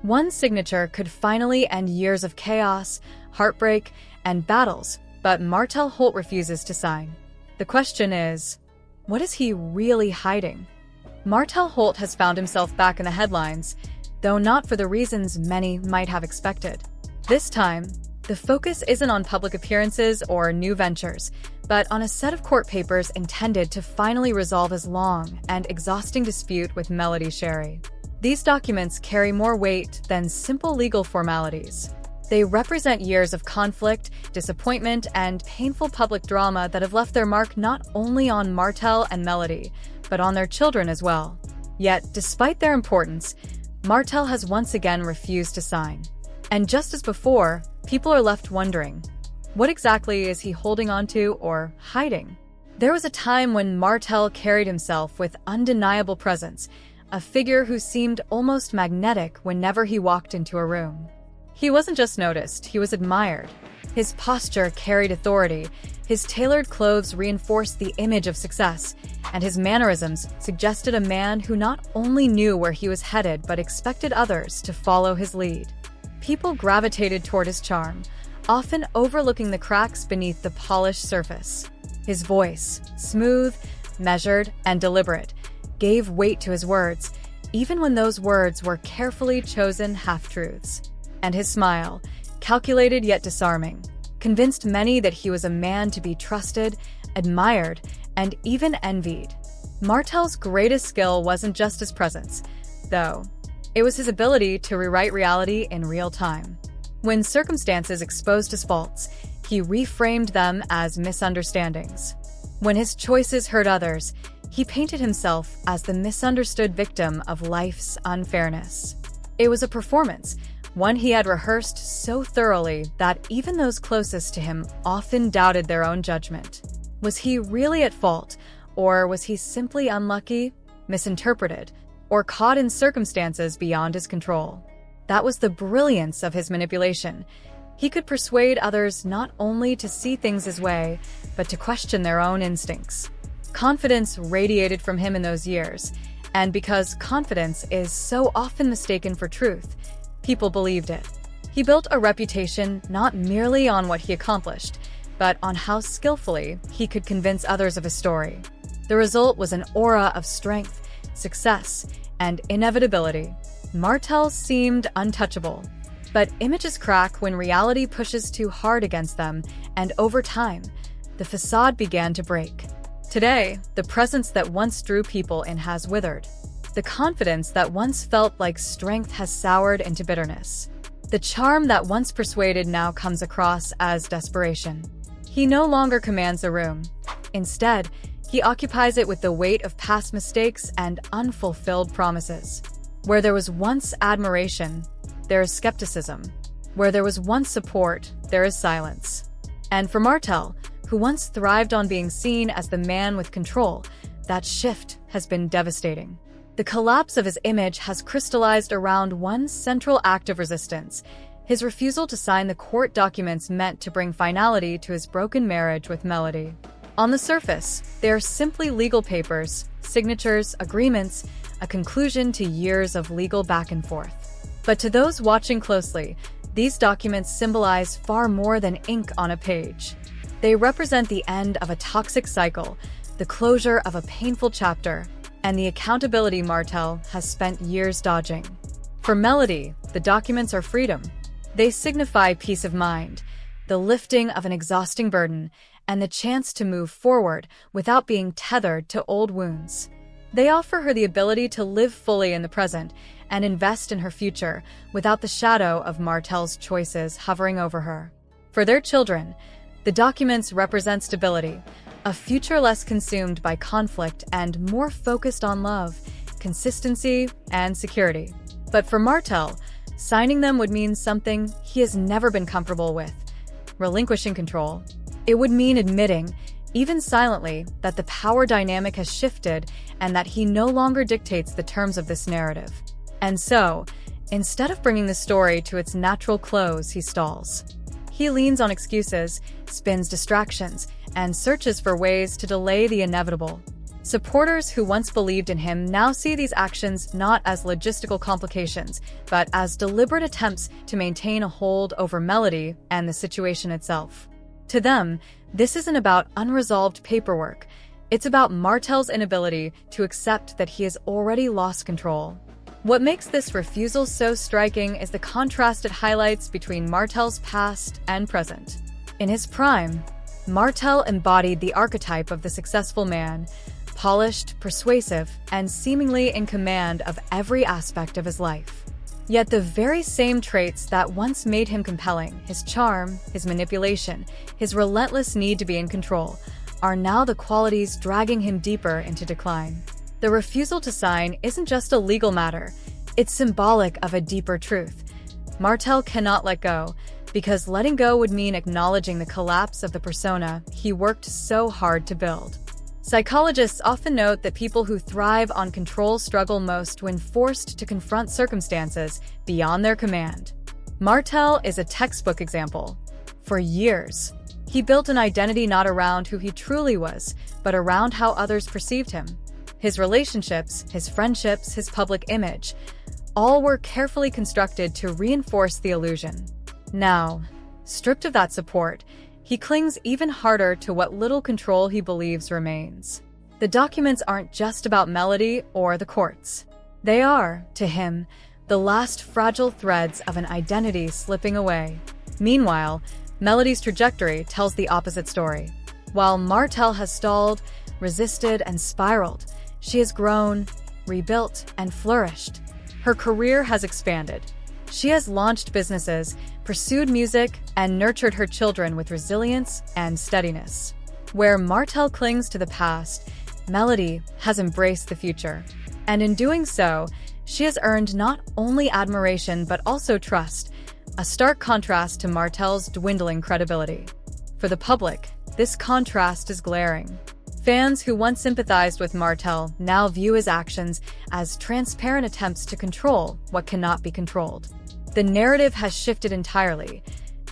One signature could finally end years of chaos, heartbreak, and battles, but Martell Holt refuses to sign. The question is, what is he really hiding? Martell Holt has found himself back in the headlines, though not for the reasons many might have expected. This time, the focus isn't on public appearances or new ventures, but on a set of court papers intended to finally resolve his long and exhausting dispute with Melody Holt. These documents carry more weight than simple legal formalities. They represent years of conflict, disappointment, and painful public drama that have left their mark not only on Martell and Melody, but on their children as well. Yet, despite their importance, Martell has once again refused to sign. And just as before, people are left wondering, what exactly is he holding onto or hiding? There was a time when Martell carried himself with undeniable presence, a figure who seemed almost magnetic whenever he walked into a room. He wasn't just noticed, he was admired. His posture carried authority, his tailored clothes reinforced the image of success, and his mannerisms suggested a man who not only knew where he was headed but expected others to follow his lead. People gravitated toward his charm, often overlooking the cracks beneath the polished surface. His voice, smooth, measured, and deliberate, gave weight to his words, even when those words were carefully chosen half-truths. And his smile, calculated yet disarming, convinced many that he was a man to be trusted, admired, and even envied. Martell's greatest skill wasn't just his presence, though. It was his ability to rewrite reality in real time. When circumstances exposed his faults, he reframed them as misunderstandings. When his choices hurt others, he painted himself as the misunderstood victim of life's unfairness. It was a performance, one he had rehearsed so thoroughly that even those closest to him often doubted their own judgment. Was he really at fault, or was he simply unlucky, misinterpreted, or caught in circumstances beyond his control? That was the brilliance of his manipulation. He could persuade others not only to see things his way, but to question their own instincts. Confidence radiated from him in those years, and because confidence is so often mistaken for truth, people believed it. He built a reputation not merely on what he accomplished, but on how skillfully he could convince others of his story. The result was an aura of strength, success, and inevitability. Martell seemed untouchable, but images crack when reality pushes too hard against them, and over time, the facade began to break. Today, the presence that once drew people in has withered. The confidence that once felt like strength has soured into bitterness. The charm that once persuaded now comes across as desperation. He no longer commands a room. Instead, he occupies it with the weight of past mistakes and unfulfilled promises. Where there was once admiration, there is skepticism. Where there was once support, there is silence. And for Martell, who once thrived on being seen as the man with control, that shift has been devastating. The collapse of his image has crystallized around one central act of resistance: his refusal to sign the court documents meant to bring finality to his broken marriage with Melody. On the surface, they are simply legal papers, signatures, agreements, a conclusion to years of legal back and forth. But to those watching closely, these documents symbolize far more than ink on a page. They represent the end of a toxic cycle, the closure of a painful chapter, and the accountability Martell has spent years dodging. For Melody, the documents are freedom. They signify peace of mind, the lifting of an exhausting burden, and the chance to move forward without being tethered to old wounds. They offer her the ability to live fully in the present and invest in her future without the shadow of Martell's choices hovering over her. For their children, the documents represent stability, a future less consumed by conflict and more focused on love, consistency, and security. But for Martell, signing them would mean something he has never been comfortable with: relinquishing control. It would mean admitting, even silently, that the power dynamic has shifted and that he no longer dictates the terms of this narrative. And so, instead of bringing the story to its natural close, he stalls. He leans on excuses, spins distractions, and searches for ways to delay the inevitable. Supporters who once believed in him now see these actions not as logistical complications, but as deliberate attempts to maintain a hold over Melody and the situation itself. To them, this isn't about unresolved paperwork. It's about Martell's inability to accept that he has already lost control. What makes this refusal so striking is the contrast it highlights between Martell's past and present. In his prime, Martell embodied the archetype of the successful man, polished, persuasive, and seemingly in command of every aspect of his life. Yet the very same traits that once made him compelling, his charm, his manipulation, his relentless need to be in control, are now the qualities dragging him deeper into decline. The refusal to sign isn't just a legal matter, it's symbolic of a deeper truth. Martell cannot let go, because letting go would mean acknowledging the collapse of the persona he worked so hard to build. Psychologists often note that people who thrive on control struggle most when forced to confront circumstances beyond their command. Martell is a textbook example. For years, he built an identity not around who he truly was, but around how others perceived him. His relationships, his friendships, his public image, all were carefully constructed to reinforce the illusion. Now, stripped of that support, he clings even harder to what little control he believes remains. The documents aren't just about Melody or the courts. They are, to him, the last fragile threads of an identity slipping away. Meanwhile, Melody's trajectory tells the opposite story. While Martell has stalled, resisted, and spiraled, she has grown, rebuilt, and flourished. Her career has expanded. She has launched businesses, pursued music, and nurtured her children with resilience and steadiness. Where Martell clings to the past, Melody has embraced the future. And in doing so, she has earned not only admiration but also trust, a stark contrast to Martell's dwindling credibility. For the public, this contrast is glaring. Fans who once sympathized with Martell now view his actions as transparent attempts to control what cannot be controlled. The narrative has shifted entirely.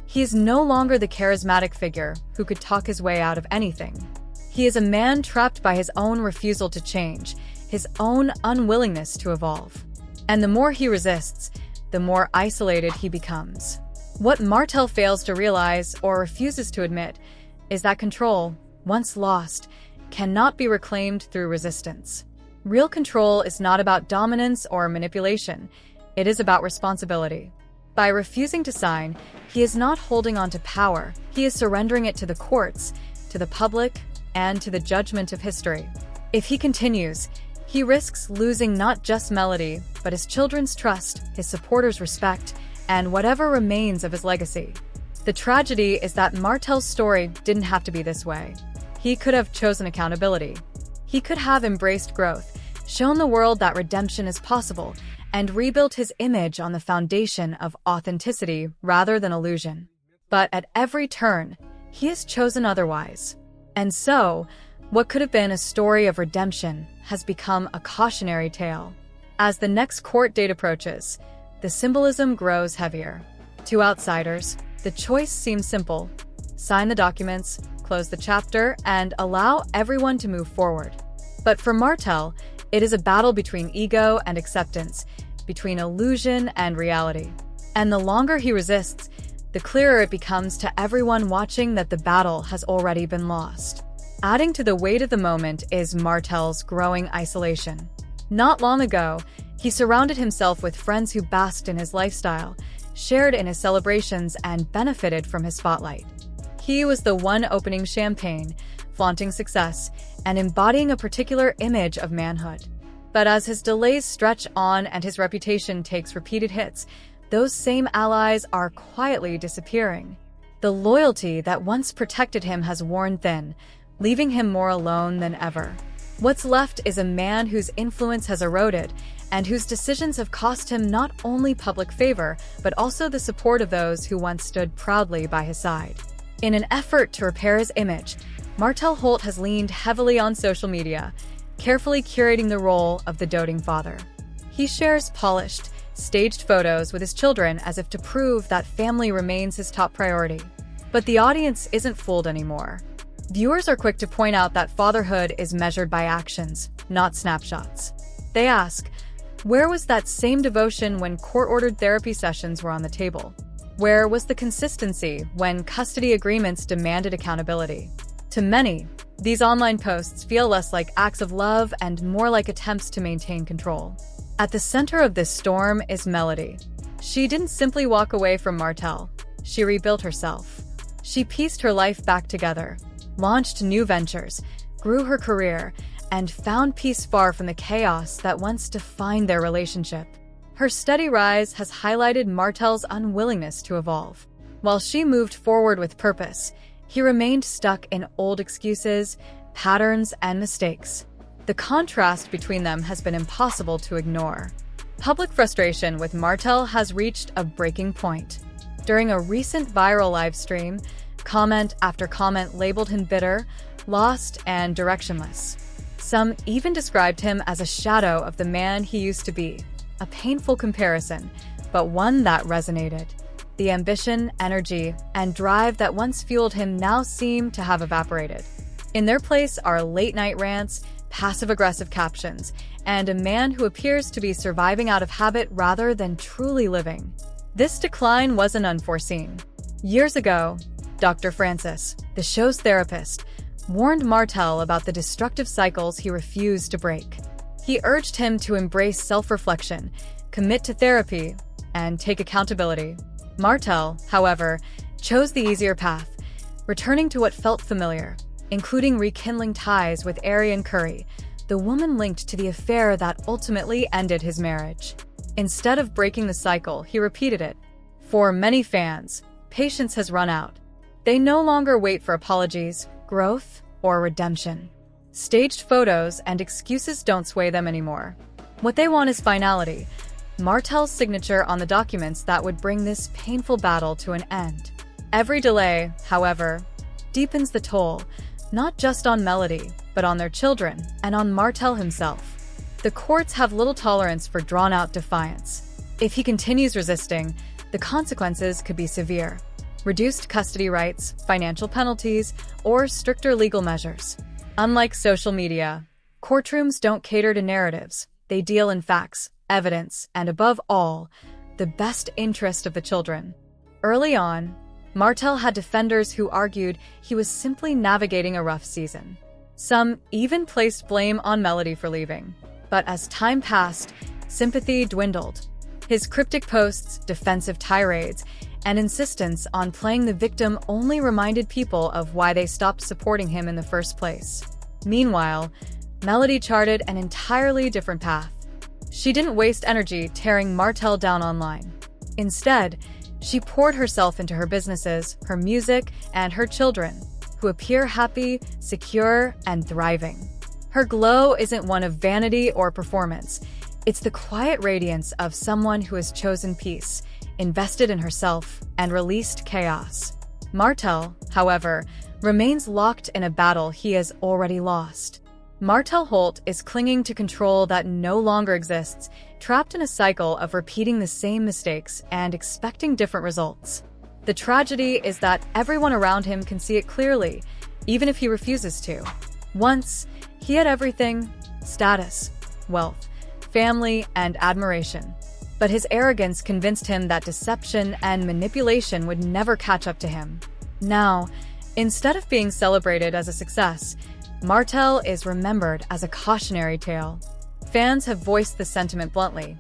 He is no longer the charismatic figure who could talk his way out of anything. He is a man trapped by his own refusal to change, his own unwillingness to evolve. And the more he resists, the more isolated he becomes. What Martell fails to realize or refuses to admit is that control, once lost, cannot be reclaimed through resistance. Real control is not about dominance or manipulation. It is about responsibility. By refusing to sign, he is not holding on to power. He is surrendering it to the courts, to the public, and to the judgment of history. If he continues, he risks losing not just Melody, but his children's trust, his supporters' respect, and whatever remains of his legacy. The tragedy is that Martell's story didn't have to be this way. He could have chosen accountability. He could have embraced growth, shown the world that redemption is possible, and rebuilt his image on the foundation of authenticity rather than illusion. But at every turn, he has chosen otherwise. And so, what could have been a story of redemption has become a cautionary tale. As the next court date approaches, the symbolism grows heavier. To outsiders, the choice seems simple: sign the documents, close the chapter, and allow everyone to move forward. But for Martell, it is a battle between ego and acceptance, between illusion and reality. And the longer he resists, the clearer it becomes to everyone watching that the battle has already been lost. Adding to the weight of the moment is Martell's growing isolation. Not long ago, he surrounded himself with friends who basked in his lifestyle, shared in his celebrations, and benefited from his spotlight. He was the one opening champagne, flaunting success, and embodying a particular image of manhood. But as his delays stretch on and his reputation takes repeated hits, those same allies are quietly disappearing. The loyalty that once protected him has worn thin, leaving him more alone than ever. What's left is a man whose influence has eroded and whose decisions have cost him not only public favor, but also the support of those who once stood proudly by his side. In an effort to repair his image, Martell Holt has leaned heavily on social media, carefully curating the role of the doting father. He shares polished, staged photos with his children as if to prove that family remains his top priority. But the audience isn't fooled anymore. Viewers are quick to point out that fatherhood is measured by actions, not snapshots. They ask, where was that same devotion when court-ordered therapy sessions were on the table? Where was the consistency when custody agreements demanded accountability? To many, these online posts feel less like acts of love and more like attempts to maintain control. At the center of this storm is Melody. She didn't simply walk away from Martell. She rebuilt herself. She pieced her life back together, launched new ventures, grew her career, and found peace far from the chaos that once defined their relationship. Her steady rise has highlighted Martell's unwillingness to evolve. While she moved forward with purpose, he remained stuck in old excuses, patterns, and mistakes. The contrast between them has been impossible to ignore. Public frustration with Martell has reached a breaking point. During a recent viral live stream, comment after comment labeled him bitter, lost, and directionless. Some even described him as a shadow of the man he used to be. A painful comparison, but one that resonated. The ambition, energy, and drive that once fueled him now seem to have evaporated. In their place are late-night rants, passive-aggressive captions, and a man who appears to be surviving out of habit rather than truly living. This decline wasn't unforeseen. Years ago, Dr. Francis, the show's therapist, warned Martell about the destructive cycles he refused to break. He urged him to embrace self-reflection, commit to therapy, and take accountability. Martell, however, chose the easier path, returning to what felt familiar, including rekindling ties with Arian Curry, the woman linked to the affair that ultimately ended his marriage. Instead of breaking the cycle, he repeated it. For many fans, patience has run out. They no longer wait for apologies, growth, or redemption. Staged photos and excuses don't sway them anymore. What they want is finality, Martell's signature on the documents that would bring this painful battle to an end. Every delay, however, deepens the toll, not just on Melody, but on their children and on Martell himself. The courts have little tolerance for drawn-out defiance. If he continues resisting, the consequences could be severe. Reduced custody rights, financial penalties, or stricter legal measures. Unlike social media, courtrooms don't cater to narratives. They deal in facts, evidence, and above all, the best interest of the children. Early on, Martell had defenders who argued he was simply navigating a rough season. Some even placed blame on Melody for leaving. But as time passed, sympathy dwindled. His cryptic posts, defensive tirades, and insistence on playing the victim only reminded people of why they stopped supporting him in the first place. Meanwhile, Melody charted an entirely different path. She didn't waste energy tearing Martell down online. Instead, she poured herself into her businesses, her music, and her children, who appear happy, secure, and thriving. Her glow isn't one of vanity or performance. It's the quiet radiance of someone who has chosen peace, invested in herself, and released chaos. Martell, however, remains locked in a battle he has already lost. Martell Holt is clinging to control that no longer exists, trapped in a cycle of repeating the same mistakes and expecting different results. The tragedy is that everyone around him can see it clearly, even if he refuses to. Once, he had everything: status, wealth, family, and admiration. But his arrogance convinced him that deception and manipulation would never catch up to him. Now, instead of being celebrated as a success, Martell is remembered as a cautionary tale. Fans have voiced the sentiment bluntly.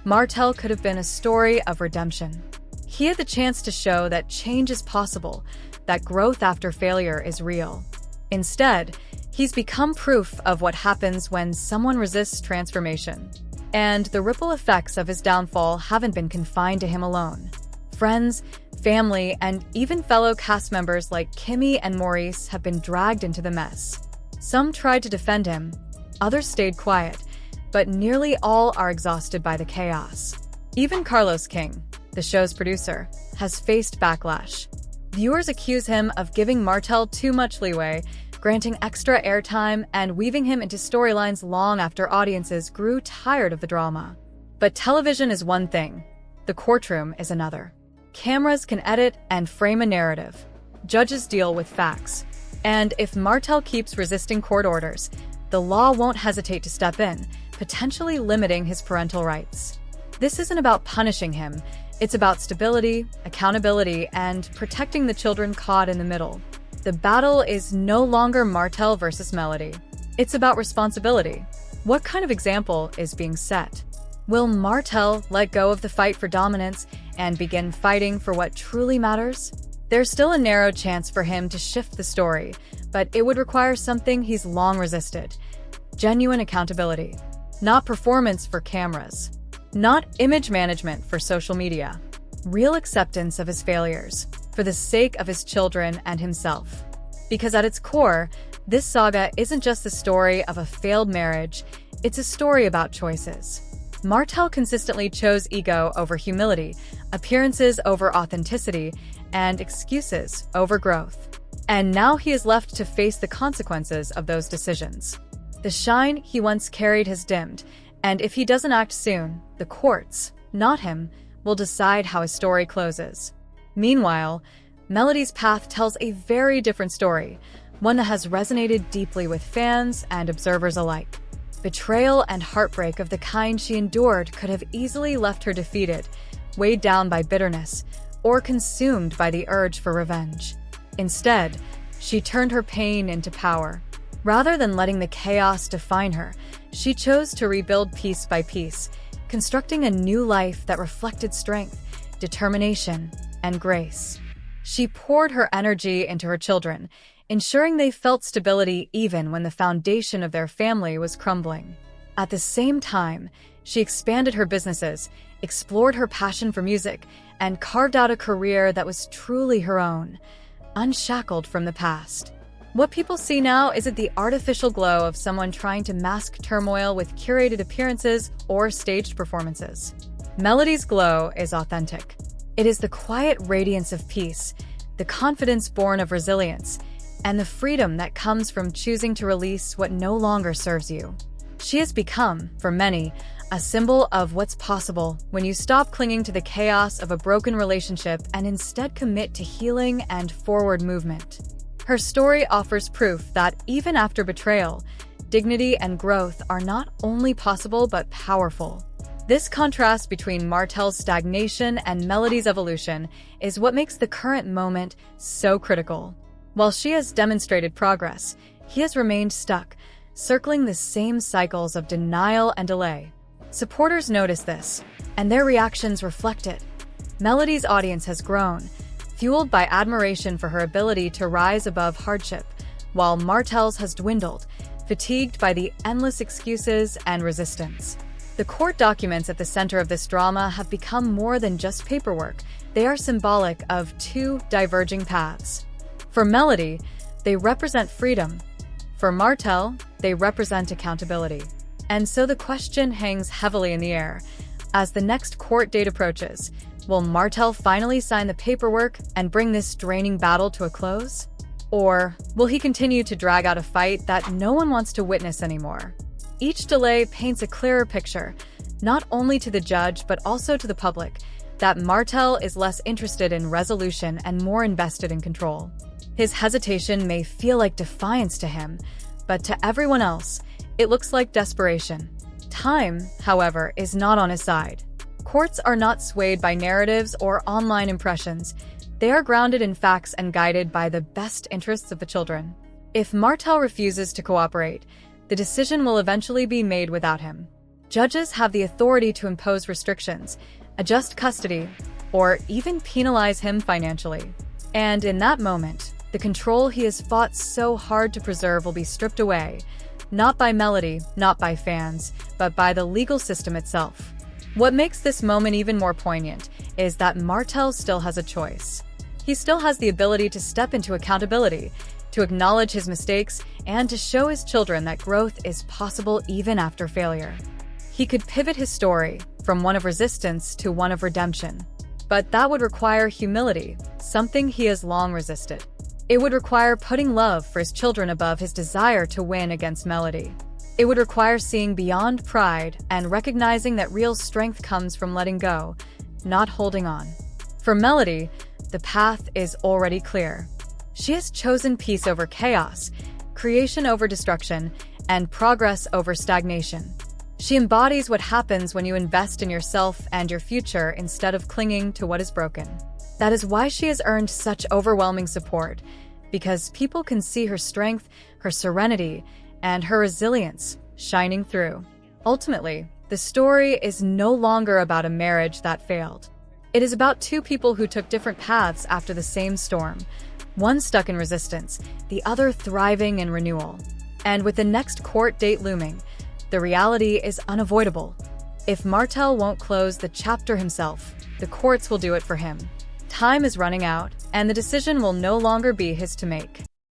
Martell could have been a story of redemption. He had the chance to show that change is possible, that growth after failure is real. Instead, he's become proof of what happens when someone resists transformation. And the ripple effects of his downfall haven't been confined to him alone. Friends, family, and even fellow cast members like Kimmy and Maurice have been dragged into the mess. Some tried to defend him, others stayed quiet, but nearly all are exhausted by the chaos. Even Carlos King, the show's producer, has faced backlash. Viewers accuse him of giving Martell too much leeway, granting extra airtime, and weaving him into storylines long after audiences grew tired of the drama. But television is one thing, the courtroom is another. Cameras can edit and frame a narrative. Judges deal with facts. And if Martell keeps resisting court orders, the law won't hesitate to step in, potentially limiting his parental rights. This isn't about punishing him, it's about stability, accountability, and protecting the children caught in the middle. The battle is no longer Martell versus Melody. It's about responsibility. What kind of example is being set? Will Martell let go of the fight for dominance and begin fighting for what truly matters? There's still a narrow chance for him to shift the story, but it would require something he's long resisted: genuine accountability. Not performance for cameras. Not image management for social media. Real acceptance of his failures, for the sake of his children and himself. Because at its core, this saga isn't just the story of a failed marriage, it's a story about choices. Martell consistently chose ego over humility, appearances over authenticity, and excuses over growth. And now he is left to face the consequences of those decisions. The shine he once carried has dimmed, and if he doesn't act soon, the courts, not him, will decide how his story closes. Meanwhile, Melody's path tells a very different story, one that has resonated deeply with fans and observers alike. Betrayal and heartbreak of the kind she endured could have easily left her defeated, weighed down by bitterness, or consumed by the urge for revenge. Instead, she turned her pain into power. Rather than letting the chaos define her, she chose to rebuild piece by piece, constructing a new life that reflected strength, determination, and grace. She poured her energy into her children, ensuring they felt stability even when the foundation of their family was crumbling. At the same time, she expanded her businesses, explored her passion for music, and carved out a career that was truly her own, unshackled from the past. What people see now isn't the artificial glow of someone trying to mask turmoil with curated appearances or staged performances. Melody's glow is authentic. It is the quiet radiance of peace, the confidence born of resilience, and the freedom that comes from choosing to release what no longer serves you. She has become, for many, a symbol of what's possible when you stop clinging to the chaos of a broken relationship and instead commit to healing and forward movement. Her story offers proof that even after betrayal, dignity and growth are not only possible but powerful. This contrast between Martell's stagnation and Melody's evolution is what makes the current moment so critical. While she has demonstrated progress, he has remained stuck, circling the same cycles of denial and delay. Supporters notice this, and their reactions reflect it. Melody's audience has grown, fueled by admiration for her ability to rise above hardship, while Martell's has dwindled, fatigued by the endless excuses and resistance. The court documents at the center of this drama have become more than just paperwork. They are symbolic of two diverging paths. For Melody, they represent freedom. For Martell, they represent accountability. And so the question hangs heavily in the air. As the next court date approaches, will Martell finally sign the paperwork and bring this draining battle to a close? Or will he continue to drag out a fight that no one wants to witness anymore? Each delay paints a clearer picture, not only to the judge but also to the public, that Martell is less interested in resolution and more invested in control. His hesitation may feel like defiance to him, but to everyone else, it looks like desperation. Time, however, is not on his side. Courts are not swayed by narratives or online impressions. They are grounded in facts and guided by the best interests of the children. If Martell refuses to cooperate, the decision will eventually be made without him. Judges have the authority to impose restrictions, adjust custody, or even penalize him financially. And in that moment, the control he has fought so hard to preserve will be stripped away, not by Melody, not by fans, but by the legal system itself. What makes this moment even more poignant is that Martell still has a choice. He still has the ability to step into accountability, to acknowledge his mistakes, and to show his children that growth is possible even after failure. He could pivot his story from one of resistance to one of redemption. But that would require humility, something he has long resisted. It would require putting love for his children above his desire to win against Melody. It would require seeing beyond pride and recognizing that real strength comes from letting go, not holding on. For Melody, the path is already clear. She has chosen peace over chaos, creation over destruction, and progress over stagnation. She embodies what happens when you invest in yourself and your future instead of clinging to what is broken. That is why she has earned such overwhelming support, because people can see her strength, her serenity, and her resilience shining through. Ultimately, the story is no longer about a marriage that failed. It is about two people who took different paths after the same storm, one stuck in resistance, the other thriving in renewal. And with the next court date looming, the reality is unavoidable. If Martell won't close the chapter himself, the courts will do it for him. Time is running out, and the decision will no longer be his to make.